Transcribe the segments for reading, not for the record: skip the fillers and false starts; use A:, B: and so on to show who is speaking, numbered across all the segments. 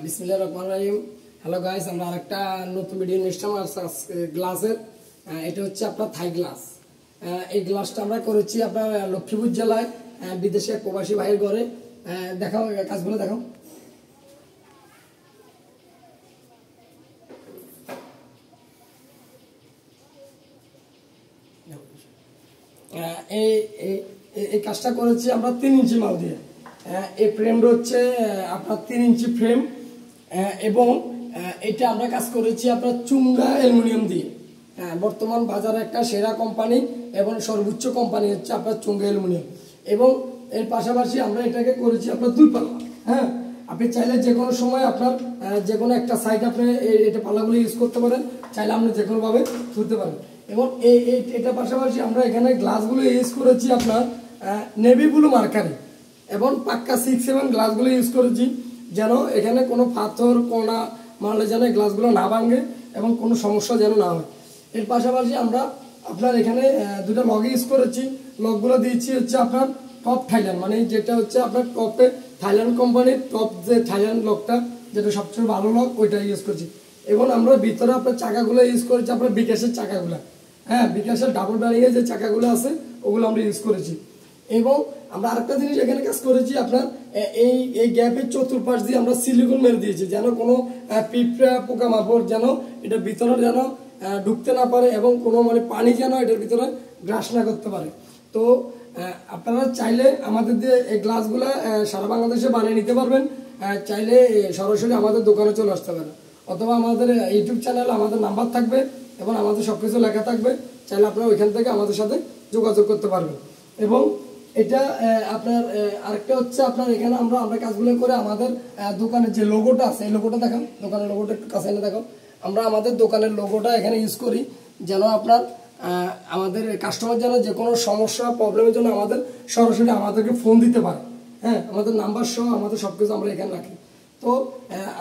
A: বিসমিল্লাহির রহমানির রহিম। Hello guys, আমরা আরেকটা নতুন ভিডিও নিয়ে এসেছি গ্লাসের। এটা হচ্ছে আপনার থাই গ্লাস। এই গ্লাসটা আমরা করেছি আপনার লক্ষ্মীপুর জেলায়, বিদেশে প্রবাসী ভাইয়ের ঘরে। দেখাও কাজগুলো দেখাও। এই কাজটা করেছি আমরা 3 ইঞ্চি মাল দিয়ে। এই ফ্রেমটা হচ্ছে আপনার 3 ইঞ্চি ফ্রেম, এবং এটা আমরা কাজ করেছি আপনার চুঙ্গা অ্যালুমিনিয়াম দিয়ে। বর্তমান বাজারে একটা সেরা কোম্পানি এবং সর্বোচ্চ কোম্পানি হচ্ছে আপনার চুঙ্গা অ্যালুমিনিয়াম। এবং এর পাশাপাশি আমরা এটাকে করেছি আপনার 2 পাল্লা। আপনি চাইলে যে কোনো সময় আপনার যে কোনো একটা সাইড আপনি এটা পাল্লাগুলো ইউজ করতে পারেন, চাইলে আপনি যে কোনোভাবে তুলতে পারেন। এবং এটা পাশাপাশি আমরা এখানে গ্লাসগুলো ইউজ করেছি আপনার নেভি ব্লু মার্কারি, এবং পাক্কা 6-7 গ্লাসগুলো ইউজ করেছি, যেন এখানে কোনো পাথর কোনা মারলে যেন এই গ্লাসগুলো না ভাঙে এবং কোনো সমস্যা যেন না হয়। এর পাশাপাশি আমরা আপনার এখানে 2টা লগ ইউজ করেছি। লগগুলো দিয়েছি হচ্ছে আপনার টপ থাইল্যান্ড, মানে যেটা হচ্ছে আপনার টপে থাইল্যান্ড কোম্পানির টপ যে থাইল্যান্ড লগটা, যেটা সবচেয়ে ভালো লগ, ওইটা ইউজ করছি। এবং আমরা ভিতরে আপনার চাকাগুলো ইউজ করেছি আপনার বিকাশের চাকাগুলো। বিকাশের ডাবল ব্যারিংয়ে যে চাকাগুলো আছে ওগুলো আমরা ইউজ করেছি। এবং আমরা আরেকটা জিনিস এখানে কাজ করেছি আপনার এই গ্যাপের চতুর্পাশ দিয়ে আমরা সিলিকন মেরে দিয়েছি, যেন কোনো পিঁপড়া পোকামাকড় যেন এটার ভিতরে যেন ঢুকতে না পারে, এবং কোনো মানে পানি যেন এটার ভিতরে গ্রাস না করতে পারে। তো আপনারা চাইলে আমাদের দিয়ে এই গ্লাসগুলো সারা বাংলাদেশে বানিয়ে নিতে পারবেন। চাইলে সরাসরি আমাদের দোকানে চলে আসতে পারেন, অথবা আমাদের ইউটিউব চ্যানেলে আমাদের নাম্বার থাকবে এবং আমাদের সবকিছু লেখা থাকবে। চাইলে আপনারা ওইখান থেকে আমাদের সাথে যোগাযোগ করতে পারবেন। এবং এটা আপনার আরেকটা হচ্ছে আপনার এখানে আমরা কাজগুলো করে আমাদের দোকানের যে লোগোটা আছে, এই লোগোটা দেখাও, দোকানের লোগোটা একটু কাছে এনে দেখাও। আমরা আমাদের দোকানের লোগোটা এখানে ইউজ করি, যেন আপনার আমাদের কাস্টমার যেন যে কোনো সমস্যা প্রবলেমের জন্য আমাদের সরাসরি আমাদেরকে ফোন দিতে পারে। আমাদের নাম্বার সহ আমাদের সব কিছু আমরা এখানে রাখি। তো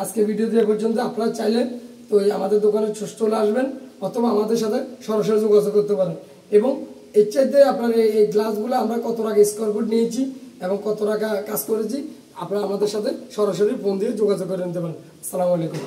A: আজকে ভিডিওতে এ পর্যন্ত। আপনারা চাইলে তো আমাদের দোকানে চলে আসবেন, অথবা আমাদের সাথে সরাসরি যোগাযোগ করতে পারেন। এবং এর চাইতে আপনার এই গ্লাসগুলো আমরা কত টাকা স্কোয়ার ফুট নিয়েছি এবং কত টাকা কাজ করেছি, আপনারা আমাদের সাথে সরাসরি ফোন দিয়ে যোগাযোগ করে নিতে পারেন। আসসালামু আলাইকুম।